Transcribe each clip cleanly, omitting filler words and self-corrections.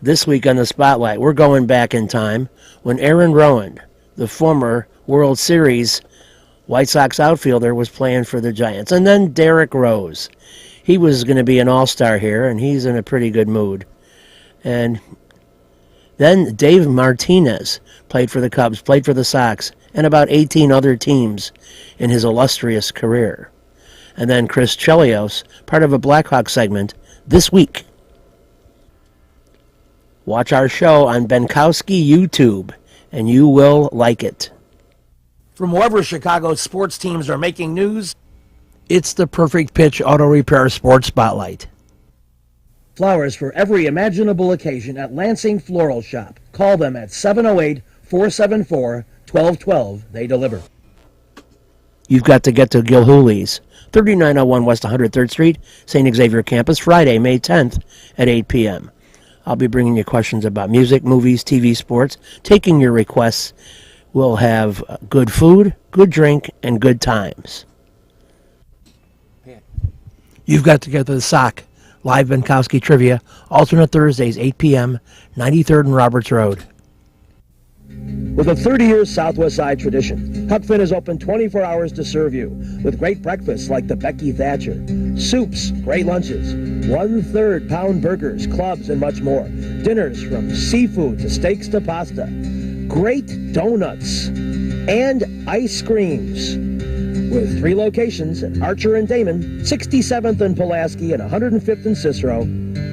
This week on the Spotlight, we're going back in time when Aaron Rowand, the former World Series White Sox outfielder, was playing for the Giants. And then Derrick Rose. He was going to be an all-star here, and he's in a pretty good mood. And then Dave Martinez played for the Cubs, played for the Sox, and about 18 other teams in his illustrious career. And then Chris Chelios, part of a Blackhawk segment, this week. Watch our show on Benkowski YouTube, and you will like it. From wherever Chicago's sports teams are making news, it's the Perfect Pitch Auto Repair Sports Spotlight. Flowers for every imaginable occasion at Lansing Floral Shop. Call them at 708-474-1212. They deliver. You've got to get to Gilhooly's, 3901 West 103rd Street, St. Xavier Campus, Friday, May 10th at 8 p.m. I'll be bringing you questions about music, movies, TV, sports, taking your requests. We'll have good food, good drink, and good times. You've got to get to the Sock, live Benkowski trivia, alternate Thursdays, 8 p.m., 93rd and Roberts Road. With a 30-year Southwest Side tradition, Huck Finn is open 24 hours to serve you with great breakfasts like the Becky Thatcher, soups, great lunches, 1/3 pound burgers, clubs, and much more. Dinners from seafood to steaks to pasta, great donuts, and ice creams. With 3 locations at Archer and Damon, 67th and Pulaski, and 105th and Cicero.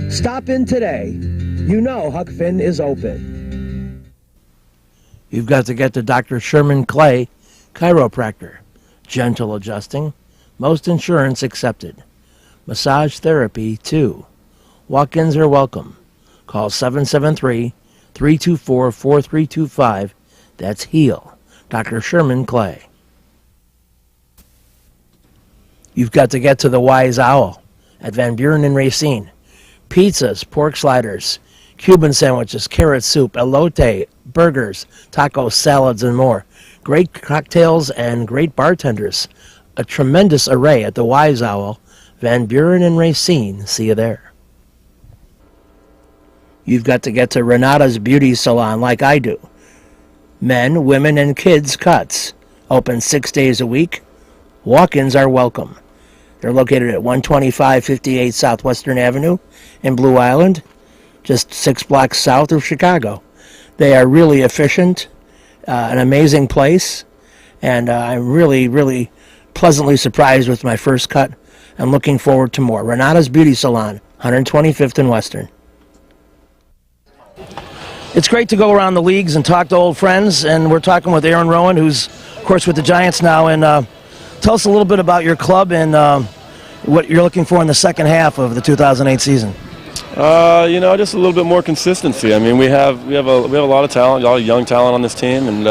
Stop in today. You know Huck Finn is open. You've got to get to Dr. Sherman Clay, chiropractor. Gentle adjusting. Most insurance accepted. Massage therapy, too. Walk-ins are welcome. Call 773-324-4325. That's HEAL. Dr. Sherman Clay. You've got to get to the Wise Owl at Van Buren and Racine. Pizzas, pork sliders, Cuban sandwiches, carrot soup, elote, burgers, tacos, salads, and more. Great cocktails and great bartenders. A tremendous array at the Wise Owl, Van Buren and Racine. See you there. You've got to get to Renata's Beauty Salon like I do. Men, women, and kids cuts. Open 6 days a week. Walk-ins are welcome. They're located at 12558 Southwestern Avenue in Blue Island, just 6 blocks south of Chicago. They are really efficient, an amazing place, and I'm really, really pleasantly surprised with my first cut. I'm looking forward to more. Renata's Beauty Salon, 125th and Western. It's great to go around the leagues and talk to old friends, and we're talking with Aaron Rowand, who's, of course, with the Giants now. And tell us a little bit about your club and what you're looking for in the second half of the 2008 season. Just a little bit more consistency. I mean, we have a lot of talent, a lot of young talent on this team, and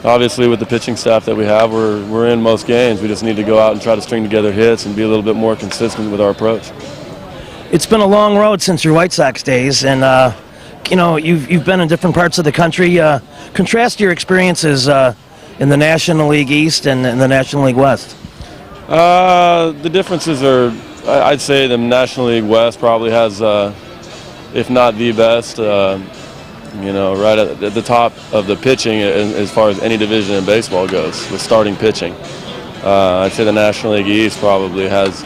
obviously with the pitching staff that we have, we're in most games. We just need to go out and try to string together hits and be a little bit more consistent with our approach. It's been a long road since your White Sox days, and you've been in different parts of the country. Contrast your experiences in the National League East and in the National League West. The differences are, I'd say the National League West probably has, if not the best, right at the top of the pitching as far as any division in baseball goes, with starting pitching. I'd say the National League East probably has,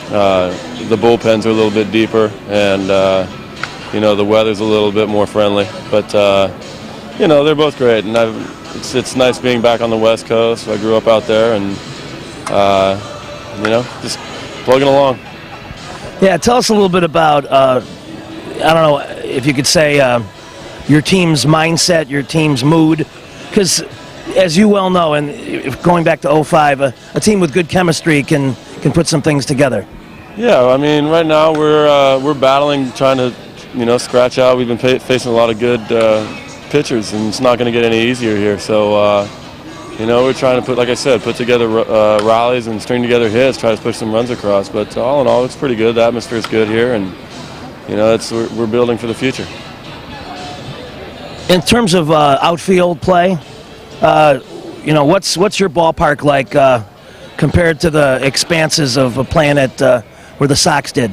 the bullpens are a little bit deeper, and the weather's a little bit more friendly. But they're both great, and it's nice being back on the West Coast. I grew up out there, and just plugging along. Yeah, tell us a little bit about, I don't know if you could say, your team's mindset, your team's mood, because as you well know, and going back to 05, a team with good chemistry can put some things together. Yeah, I mean, right now we're battling, trying to, scratch out. We've been facing a lot of good pitchers, and it's not going to get any easier here. So, we're trying to put together rallies and string together hits, try to push some runs across. But all in all, it's pretty good. The atmosphere is good here, and we're building for the future. In terms of outfield play, what's your ballpark like compared to the expanses of playing at where the Sox did?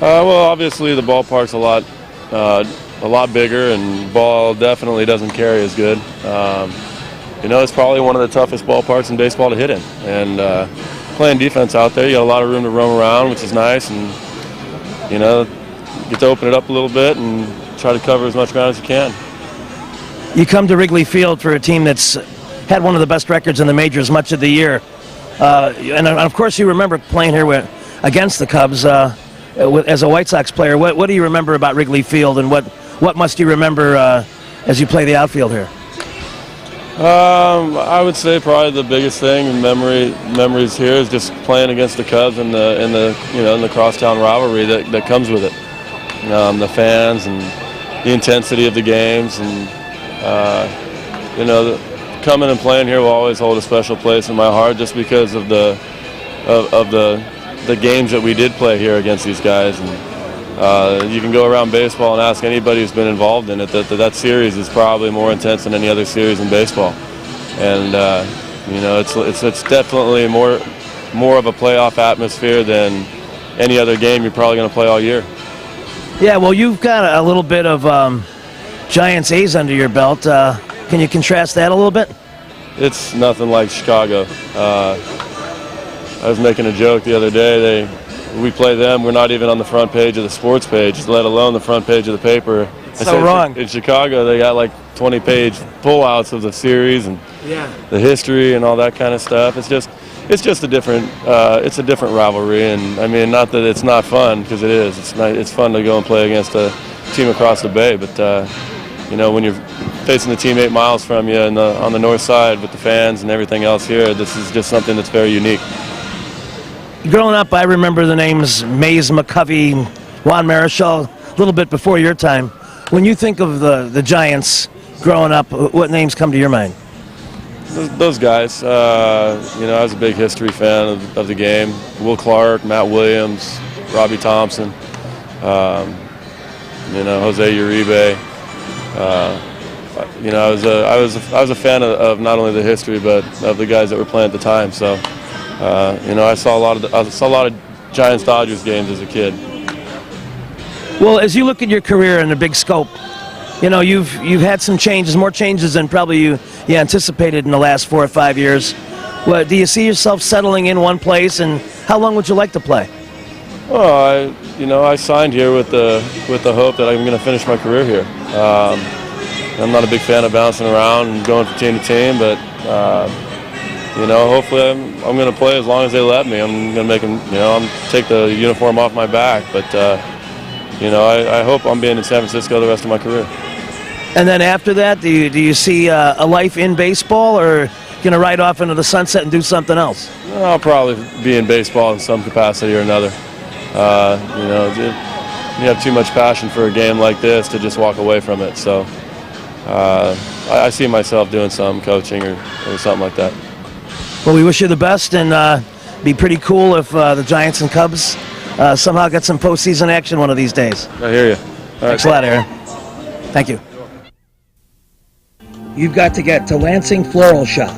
Well, obviously the ballpark's a lot a lot bigger, and ball definitely doesn't carry as good. You know, it's probably one of the toughest ballparks in baseball to hit in. And playing defense out there, you got a lot of room to roam around, which is nice. And, you know, you get to open it up a little bit and try to cover as much ground as you can. You come to Wrigley Field for a team that's had one of the best records in the majors much of the year. And of course you remember playing here against the Cubs as a White Sox player. What do you remember about Wrigley Field, and what must you remember as you play the outfield here? I would say probably the biggest thing in memories here is just playing against the Cubs and in the crosstown rivalry that comes with it. The fans and the intensity of the games, and coming and playing here will always hold a special place in my heart, just because of the games that we did play here against these guys. And you can go around baseball and ask anybody who's been involved in it that series is probably more intense than any other series in baseball. And it's definitely more of a playoff atmosphere than any other game you're probably going to play all year. Yeah, well, you've got a little bit of Giants A's under your belt. Can you contrast that a little bit? It's nothing like Chicago. I was making a joke the other day. We play them, we're not even on the front page of the sports page, let alone the front page of the paper. So wrong. In Chicago, they got like 20-page pullouts of the series and the history and all that kind of stuff. It's just a different rivalry, and I mean, not that it's not fun, because it is. It's fun to go and play against a team across the bay, but when you're facing the team 8 miles from you and on the north side with the fans and everything else here, this is just something that's very unique. Growing up, I remember the names Mays McCovey, Juan Marichal, a little bit before your time. When you think of the Giants growing up, what names come to your mind? Those guys. I was a big history fan of the game. Will Clark, Matt Williams, Robbie Thompson, Jose Uribe. I was a fan of not only the history but of the guys that were playing at the time. So, I saw a lot of Giants Dodgers games as a kid. Well, as you look at your career in the big scope, you've had some changes, more changes than probably you anticipated in the last 4 or 5 years. Do you see yourself settling in one place, and how long would you like to play? Well, I signed here with the hope that I'm going to finish my career here. I'm not a big fan of bouncing around and going from team to team, but hopefully I'm going to play as long as they let me. I'm going to make them, take the uniform off my back, but I hope I'm being in San Francisco the rest of my career. And then after that, do you see a life in baseball, or going to ride off into the sunset and do something else? I'll probably be in baseball in some capacity or another. You have too much passion for a game like this to just walk away from it. So I see myself doing some coaching or something like that. Well, we wish you the best, and be pretty cool if the Giants and Cubs somehow get some postseason action one of these days. I hear you. Thanks a lot, Aaron. Thank you. You've got to get to Lansing Floral Shop.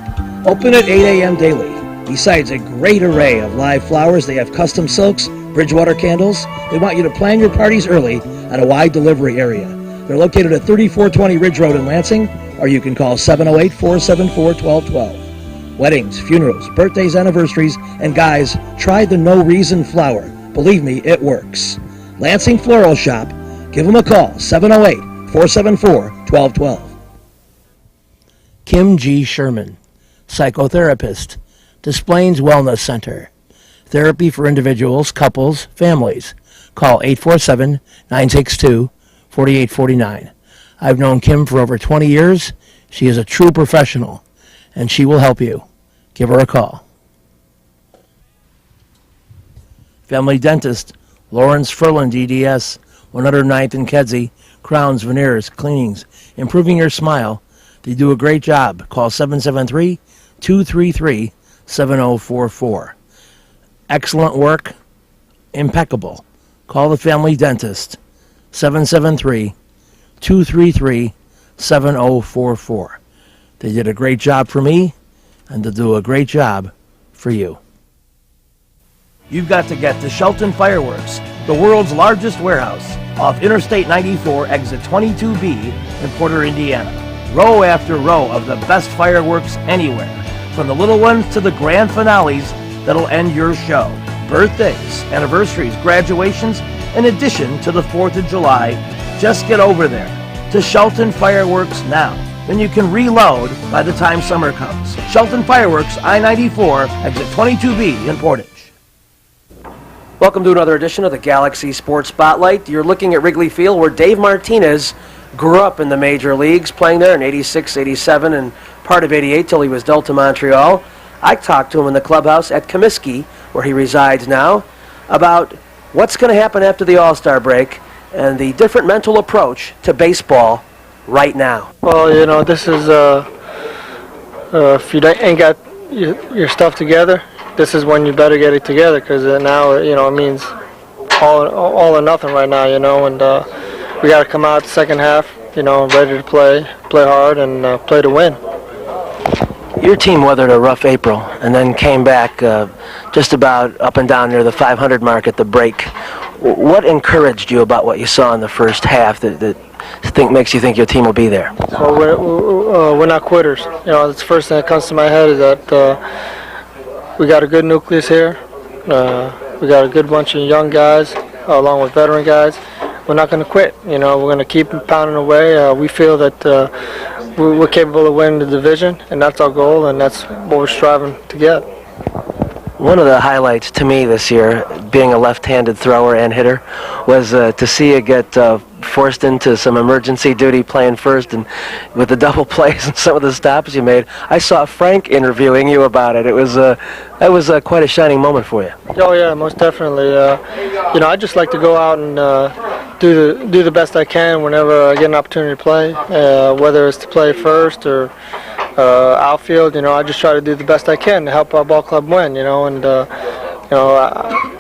Open at 8 a.m. daily. Besides a great array of live flowers, they have custom silks, Bridgewater candles. They want you to plan your parties early at a wide delivery area. They're located at 3420 Ridge Road in Lansing, or you can call 708-474-1212. Weddings, funerals, birthdays, anniversaries, and guys, try the No Reason flower. Believe me, it works. Lansing Floral Shop. Give them a call, 708-474-1212. Kim G. Sherman, psychotherapist, Des Plaines Wellness Center. Therapy for individuals, couples, families. Call 847-962-4849. I've known Kim for over 20 years. She is a true professional, and she will help you. Give her a call. Family Dentist, Lawrence Ferland, DDS, 109th and Kedzie, crowns, veneers, cleanings, improving your smile. They do a great job. Call 773-233-7044. Excellent work, impeccable. Call the Family Dentist, 773-233-7044. They did a great job for me, and they'll do a great job for you. You've got to get to Shelton Fireworks, the world's largest warehouse. off Interstate 94, exit 22B in Porter, Indiana. Row after row of the best fireworks anywhere, from the little ones to the grand finales that'll end your show. Birthdays, anniversaries, graduations, in addition to the 4th of July. Just get over there to Shelton Fireworks now. Then you can reload by the time summer comes. Shelton Fireworks, I-94, exit 22B in Portage. Welcome to another edition of the Galaxy Sports Spotlight. You're looking at Wrigley Field, where Dave Martinez grew up in the major leagues, playing there in 86, 87, and part of 88 till he was dealt to Montreal. I talked to him in the clubhouse at Comiskey, where he resides now, about what's going to happen after the All-Star break and the different mental approach to baseball right now. Well, you know, this is, if you ain't got your stuff together, this is when you better get it together, because now, you know, it means all or nothing right now, you know, and we got to come out the second half, you know, ready to play hard, and play to win. Your team weathered a rough April and then came back just about up and down near the 500 mark at the break. What encouraged you about what you saw in the first half that makes you think your team will be there? Well, we're not quitters. You know, the first thing that comes to my head is that we got a good nucleus here. We got a good bunch of young guys along with veteran guys. We're not going to quit. You know, we're going to keep pounding away. We feel that we're capable of winning the division, and that's our goal, and that's what we're striving to get. One of the highlights to me this year, being a left-handed thrower and hitter, was to see you get forced into some emergency duty playing first, and with the double plays and some of the stops you made. I saw Frank interviewing you about it. It was that was quite a shining moment for you. Oh yeah, most definitely. You know, I just like to go out and do the best I can whenever I get an opportunity to play, whether it's to play first or outfield. You know, I just try to do the best I can to help our ball club win. You know, and you know,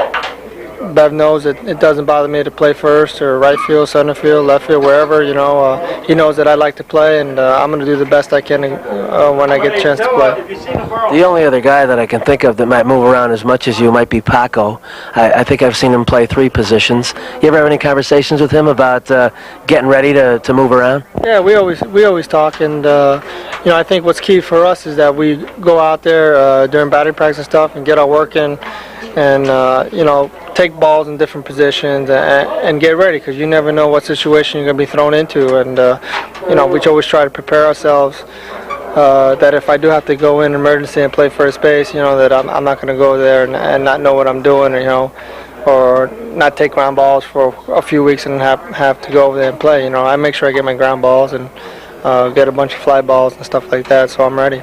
Bev knows that it doesn't bother me to play first or right field, center field, left field, wherever. You know, he knows that I like to play, and I'm going to do the best I can when I get a chance to play. The only other guy that I can think of that might move around as much as you might be Paco. I think I've seen him play 3 positions. You ever have any conversations with him about getting ready to move around? Yeah, we always talk, and you know, I think what's key for us is that we go out there during batting practice and stuff and get our work in, and you know, take balls in different positions and get ready, because you never know what situation you're going to be thrown into, and you know, we always try to prepare ourselves that if I do have to go in emergency and play first base, you know, that I'm not going to go there and not know what I'm doing, or, you know, or not take ground balls for a few weeks and have to go over there and play. You know, I make sure I get my ground balls and get a bunch of fly balls and stuff like that, so I'm ready.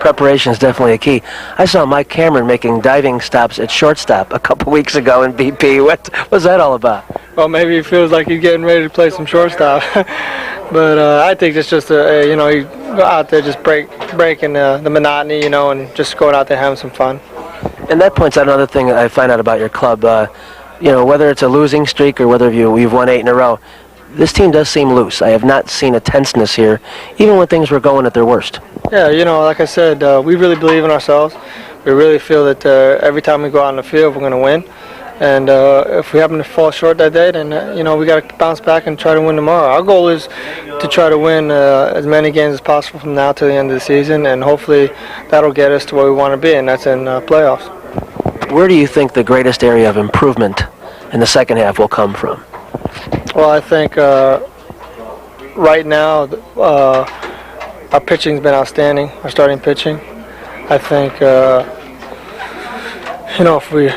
Preparation is definitely a key. I saw Mike Cameron making diving stops at shortstop a couple weeks ago in BP. What was that all about? Well, maybe he feels like he's getting ready to play some shortstop. But I think it's just you know, you go out there just breaking the monotony, you know, and just going out there having some fun. And that points out another thing I find out about your club. You know, whether it's a losing streak or whether you've won 8 in a row, this team does seem loose. I have not seen a tenseness here, even when things were going at their worst. Yeah, you know, like I said, we really believe in ourselves. We really feel that every time we go out on the field, we're going to win. And if we happen to fall short that day, then, you know, we got to bounce back and try to win tomorrow. Our goal is to try to win as many games as possible from now to the end of the season, and hopefully that'll get us to where we want to be, and that's in playoffs. Where do you think the greatest area of improvement in the second half will come from? Well, I think right now our pitching's been outstanding, our starting pitching. I think, you know, if we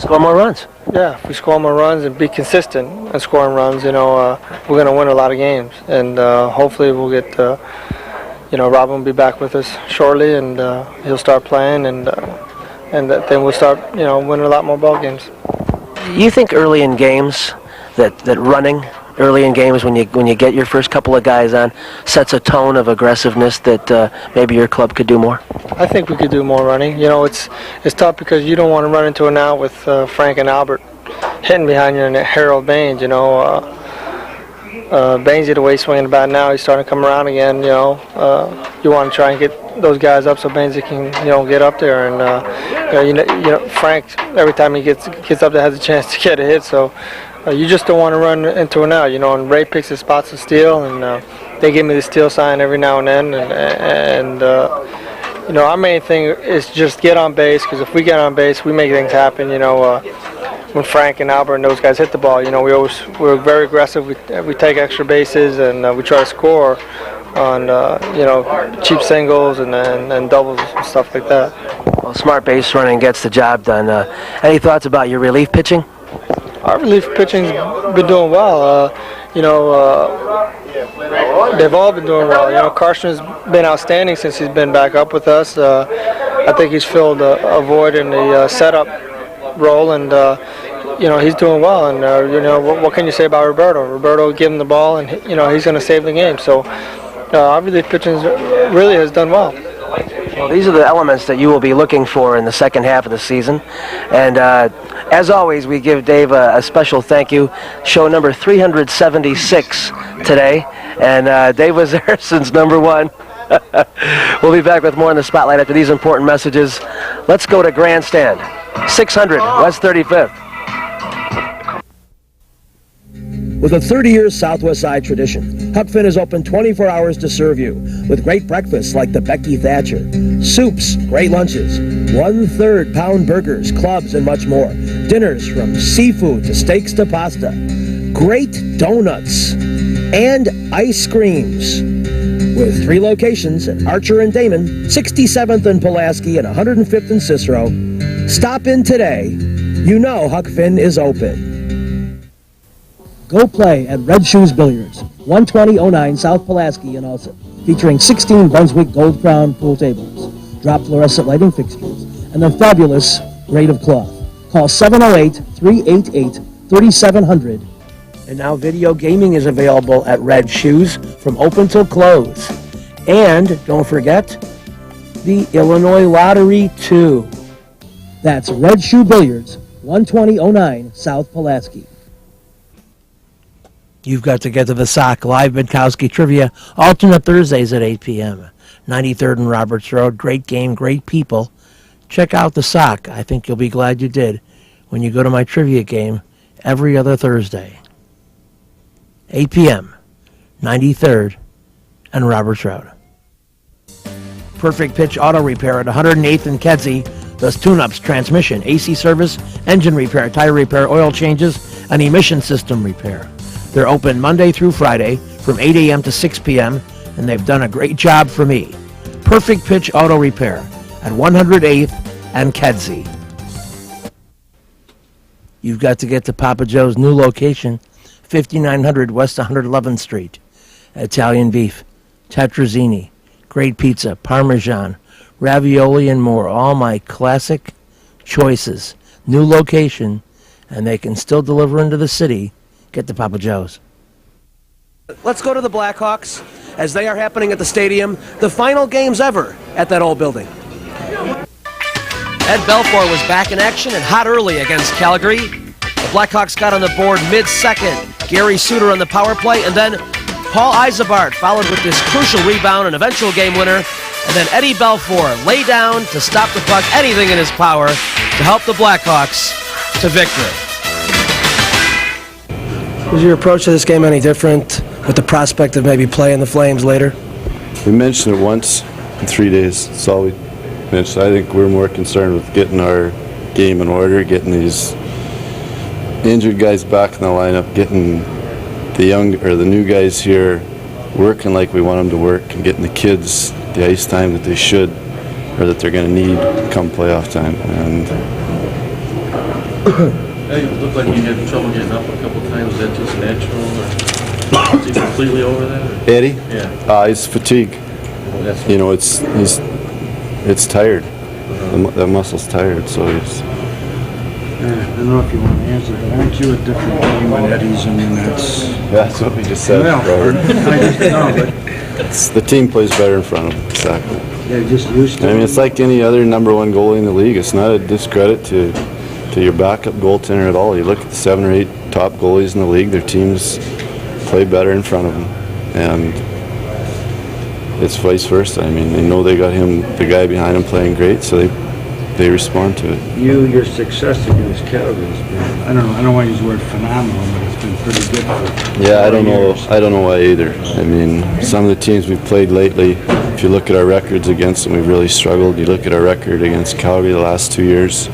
score more runs. Yeah, if we score more runs and be consistent in scoring runs, you know, we're going to win a lot of games. And hopefully we'll get, you know, Robin will be back with us shortly, and he'll start playing, and then we'll start, you know, winning a lot more ball games. You think early in games that running early in games when you get your first couple of guys on sets a tone of aggressiveness that maybe your club could do more? I think we could do more running. You know, it's tough because you don't want to run into an out with Frank and Albert hitting behind you and Harold Baines. You know, Baines the way he's swinging the bat now, he's starting to come around again. You know, you want to try and get those guys up so Baines can, you know, get up there, and you know Frank, every time he gets up there has a chance to get a hit. So you just don't want to run into an out, and Ray picks his spots to steal, and they give me the steal sign every now and then, and our main thing is just get on base, because if we get on base, we make things happen. When Frank and Albert and those guys hit the ball, we're very aggressive. We take extra bases, and we try to score on cheap singles and doubles and stuff like that. Well, smart base running gets the job done. Any thoughts about your relief pitching? Our relief pitching's been doing well. They've all been doing well. Carson's been outstanding since he's been back up with us. I think he's filled a void in the setup role, and he's doing well. And what can you say about Roberto? Roberto gave him the ball, and he's going to save the game. So our relief pitching really has done well. Well, these are the elements that you will be looking for in the second half of the season. And as always, we give Dave a special thank you. Show number 376 today. And Dave was there since number 1. We'll be back with more in the Spotlight after these important messages. Let's go to Grandstand, 600 West 35th. With a 30-year Southwest Side tradition, Huck Finn is open 24 hours to serve you with great breakfasts like the Becky Thatcher, soups, great lunches, 1/3 pound burgers, clubs, and much more. Dinners from seafood to steaks to pasta, great donuts, and ice creams. With 3 locations at Archer and Damon, 67th and Pulaski, and 105th and Cicero. Stop in today. You know Huck Finn is open. Go play at Red Shoes Billiards, 12009 South Pulaski in Ulsa, featuring 16 Brunswick Gold Crown pool tables, drop fluorescent lighting fixtures, and the fabulous grade of cloth. Call 708-388-3700. And now video gaming is available at Red Shoes from open till close. And don't forget, the Illinois Lottery, too. That's Red Shoe Billiards, 12009 South Pulaski. You've got to get to the Sock live Bidkowski trivia, alternate Thursdays at 8 p.m. 93rd and Roberts Road. Great game, great people. Check out the Sock. I think you'll be glad you did when you go to my trivia game every other Thursday. 8 p.m. 93rd and Roberts Road. Perfect Pitch Auto Repair at 108th and Kedzie does tune-ups, transmission, AC service, engine repair, tire repair, oil changes, and emission system repair. They're open Monday through Friday from 8 a.m. to 6 p.m., and they've done a great job for me. Perfect Pitch Auto Repair at 108th and Kedzie. You've got to get to Papa Joe's new location, 5900 West 111th Street. Italian beef, tetrazzini, great pizza, Parmesan, ravioli, and more. All my classic choices. New location, and they can still deliver into the city. Get to Papa Joe's. Let's go to the Blackhawks as they are happening at the stadium. The final games ever at that old building. Ed Belfour was back in action and hot early against Calgary. The Blackhawks got on the board mid-second. Gary Suter on the power play, and then Paul Eisebart followed with this crucial rebound and eventual game winner. And then Eddie Belfour lay down to stop the puck, anything in his power to help the Blackhawks to victory. Was your approach to this game any different with the prospect of maybe playing the Flames later? We mentioned it once in 3 days. That's all we mentioned. I think we're more concerned with getting our game in order, getting these injured guys back in the lineup, getting the new guys here working like we want them to work, and getting the kids the ice time that they should or that they're going to need come playoff time. And it looked like you had trouble getting up a couple times. Is that just natural, or is he completely over that? Or? Eddie? Yeah. He's fatigue. You know, it's tired. The muscle's tired, so he's. I don't know if you want to answer, but aren't you a different game when Eddie's? I mean, That's what we just said, Robert. I just know, but The team plays better in front of them, exactly. they're just used to I mean, it's like any other number 1 goalie in the league. It's not a discredit to your backup goaltender at all. You look at the 7 or 8 top goalies in the league, their teams play better in front of them. And it's vice versa. I mean, they know they got the guy behind him playing great, so they they respond to it. Your success against Calgary has been, I don't want to use the word phenomenal, but it's been pretty good for Yeah, I don't 4 know. years. I don't know why either. I mean, some of the teams we've played lately, if you look at our records against them, we've really struggled. You look at our record against Calgary the last 2 years,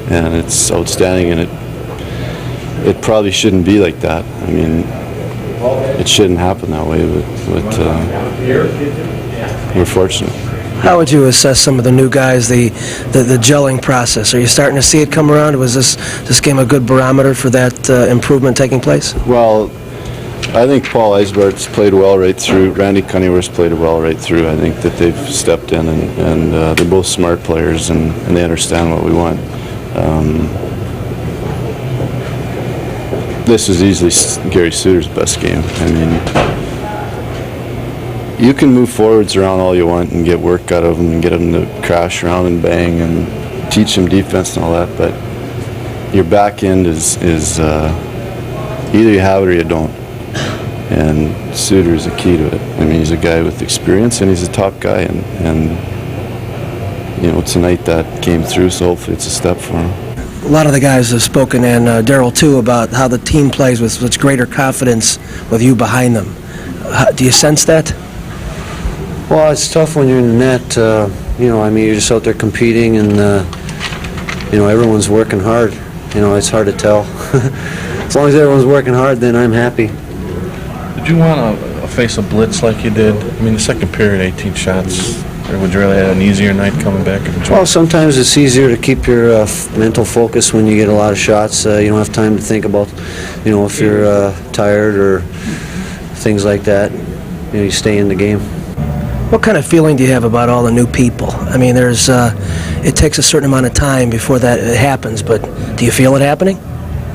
and it's outstanding. And it probably shouldn't be like that. I mean, it shouldn't happen that way. But we're fortunate. How would you assess some of the new guys, the gelling process? Are you starting to see it come around? Was this game a good barometer for that improvement taking place? Well, I think Paul Eisbart's played well right through. Randy Cunningworth's played well right through. I think that they've stepped in, and they're both smart players, and they understand what we want. This is easily Gary Suter's best game. I mean, you can move forwards around all you want and get work out of them and get them to crash around and bang and teach them defense and all that, but your back end is either you have it or you don't. And Suter is the key to it. I mean, he's a guy with experience and he's a top guy, and you know, tonight that came through, so hopefully it's a step for him. A lot of the guys have spoken, and Daryl too, about how the team plays with such greater confidence with you behind them. Do you sense that? Well, it's tough when you're in the net. You know, I mean, you're just out there competing, and you know, everyone's working hard. You know, it's hard to tell. As long as everyone's working hard, then I'm happy. Did you want to face a blitz like you did? I mean, the second period, 18 shots. Or would you really have an easier night coming back? Well, sometimes it's easier to keep your mental focus when you get a lot of shots. You don't have time to think about, you know, if you're tired or things like that. You know, you stay in the game. What kind of feeling do you have about all the new people? I mean, it takes a certain amount of time before that happens, but do you feel it happening?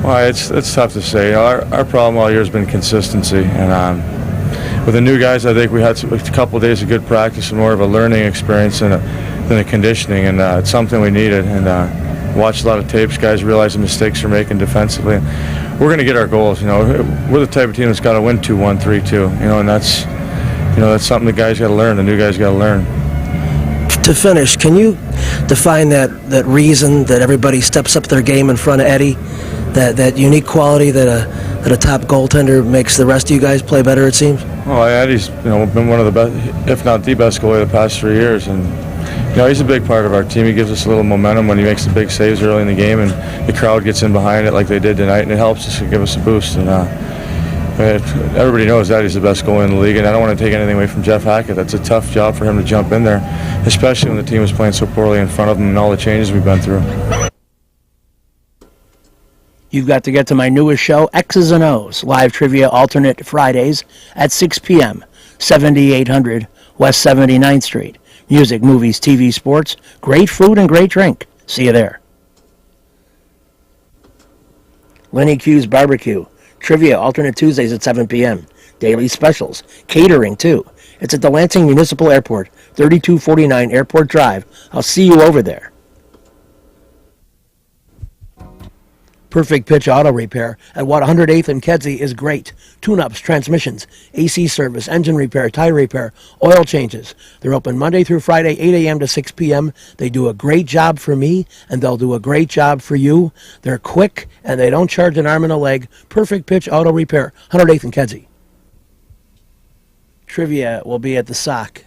Well, it's tough to say. You know, our problem all year has been consistency, and with the new guys, I think we had a couple of days of good practice and more of a learning experience than a conditioning, and it's something we needed. And watched a lot of tapes. Guys realize the mistakes they're making defensively. We're going to get our goals. You know, we're the type of team that's got to win 2-1, 3-2. You know, and that's something the guys got to learn. The new guys got to learn. To finish, can you define that reason that everybody steps up their game in front of Eddie? That unique quality that a top goaltender makes the rest of you guys play better, it seems? Well, Eddie's been one of the best, if not the best goalie the past 3 years, and he's a big part of our team. He gives us a little momentum when he makes the big saves early in the game, and the crowd gets in behind it like they did tonight, and it helps us to give us a boost. And everybody knows Eddie's the best goalie in the league, and I don't want to take anything away from Jeff Hackett. That's a tough job for him to jump in there, especially when the team was playing so poorly in front of him and all the changes we've been through. You've got to get to my newest show, X's and O's, live trivia alternate Fridays at 6 p.m., 7800 West 79th Street. Music, movies, TV, sports, great food, and great drink. See you there. Lenny Q's Barbecue, trivia alternate Tuesdays at 7 p.m., daily specials, catering too. It's at the Lansing Municipal Airport, 3249 Airport Drive. I'll see you over there. Perfect Pitch Auto Repair at 108th and Kedzie is great. Tune-ups, transmissions, AC service, engine repair, tire repair, oil changes. They're open Monday through Friday, 8 a.m. to 6 p.m. They do a great job for me, and they'll do a great job for you. They're quick, and they don't charge an arm and a leg. Perfect Pitch Auto Repair, 108th and Kedzie. Trivia will be at the Sock.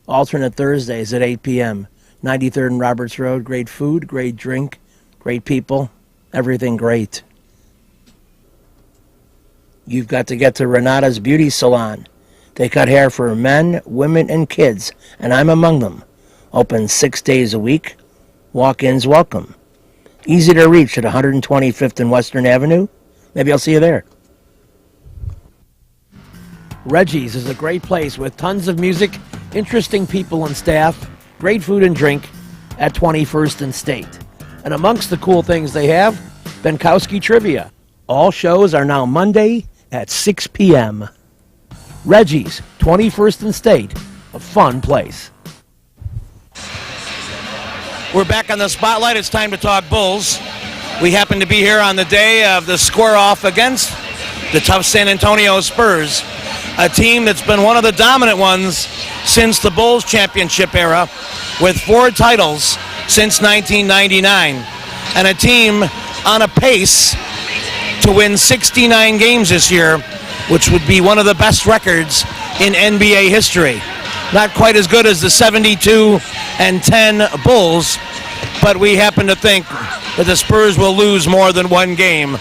Alternate Thursdays at 8 p.m. 93rd and Roberts Road. Great food, great drink, great people. Everything great. You've got to get to Renata's Beauty Salon. They cut hair for men, women, and kids, and I'm among them. Open 6 days a week. Walk-ins welcome. Easy to reach at 125th and Western Avenue. Maybe I'll see you there. Reggie's is a great place with tons of music, interesting people and staff, great food and drink at 21st and State. And amongst the cool things they have, Benkowski Trivia. All shows are now Monday at 6 p.m. Reggie's, 21st and State, a fun place. We're back on the spotlight. It's time to talk Bulls. We happen to be here on the day of the square-off against the tough San Antonio Spurs, a team that's been one of the dominant ones since the Bulls championship era, with 4 titles since 1999, and a team on a pace to win 69 games this year, which would be one of the best records in NBA history. Not quite as good as the 72-10 Bulls, but we happen to think that the Spurs will lose more than one game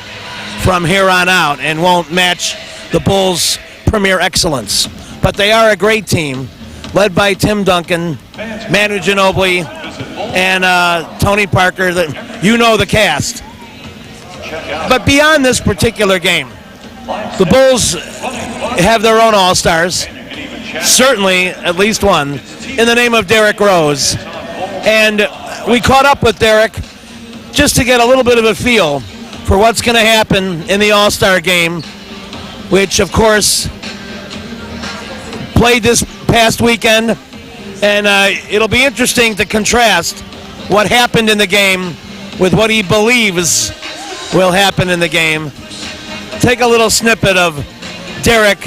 from here on out and won't match the Bulls' premier excellence. But they are a great team, led by Tim Duncan, Manu Ginobili, and Tony Parker. You know the cast. But beyond this particular game, the Bulls have their own all-stars, certainly at least one, in the name of Derrick Rose. And we caught up with Derrick just to get a little bit of a feel for what's going to happen in the All-Star game, which, of course, played this past weekend. And it'll be interesting to contrast what happened in the game with what he believes will happen in the game. Take a little snippet of Derrick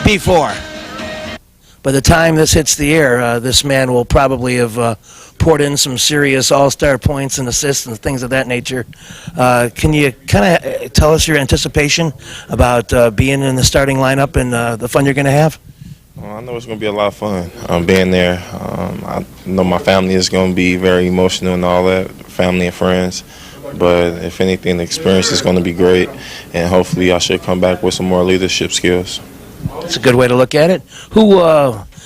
before. By the time this hits the air, this man will probably have poured in some serious all-star points and assists and things of that nature. Can you kind of tell us your anticipation about being in the starting lineup and the fun you're going to have? Well, I know it's going to be a lot of fun being there. I know my family is going to be very emotional and all that, family and friends. But if anything, the experience is going to be great, and hopefully I should come back with some more leadership skills. That's a good way to look at it. Who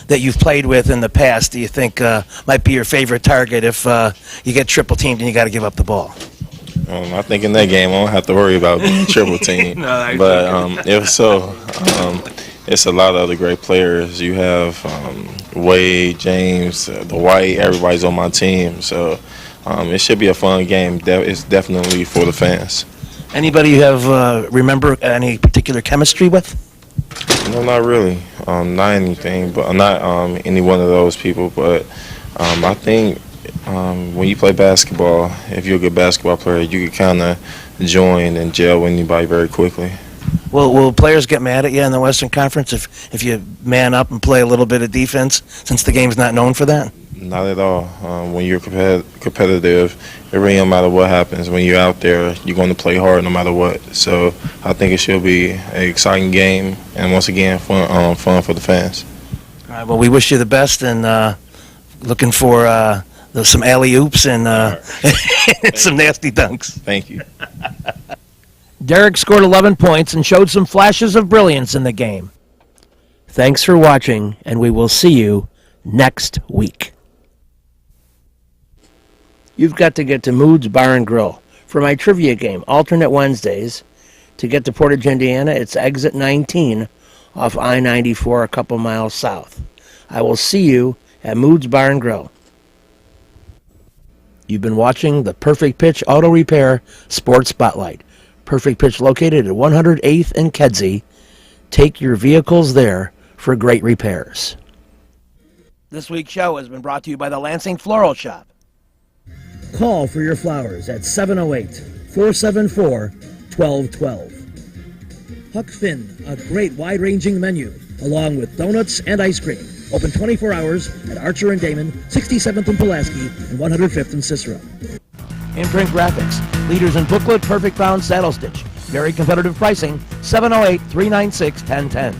that you've played with in the past do you think might be your favorite target if you get triple teamed and you got to give up the ball? I think in that game I don't have to worry about being triple teamed. But if so, it's a lot of other great players. You have Wade, James, Dwight, everybody's on my team. So it should be a fun game. It's definitely for the fans. Anybody you have remember any particular chemistry with? No, not really. Not anything, but not any one of those people. But I think when you play basketball, if you're a good basketball player, you can kind of join and gel with anybody very quickly. Will players get mad at you in the Western Conference if you man up and play a little bit of defense, since the game's not known for that? Not at all. When you're competitive, it really don't matter what happens. When you're out there, you're going to play hard no matter what. So I think it should be an exciting game, and once again, fun for the fans. All right. Well, we wish you the best, and looking for some alley-oops and some nasty dunks. Thank you. Derrick scored 11 points and showed some flashes of brilliance in the game. Thanks for watching, and we will see you next week. You've got to get to Mood's Bar and Grill for my trivia game, alternate Wednesdays. To get to Portage, Indiana, it's exit 19 off I-94 a couple miles south. I will see you at Mood's Bar and Grill. You've been watching the Perfect Pitch Auto Repair Sports Spotlight. Perfect Pitch located at 108th and Kedzie. Take your vehicles there for great repairs. This week's show has been brought to you by the Lansing Floral Shop. Call for your flowers at 708-474-1212. Huck Finn, a great wide-ranging menu, along with donuts and ice cream. Open 24 hours at Archer and Damon, 67th and Pulaski, and 105th and Cicero. Imprint Graphics, leaders in booklet, perfect bound saddle stitch. Very competitive pricing, 708-396-1010.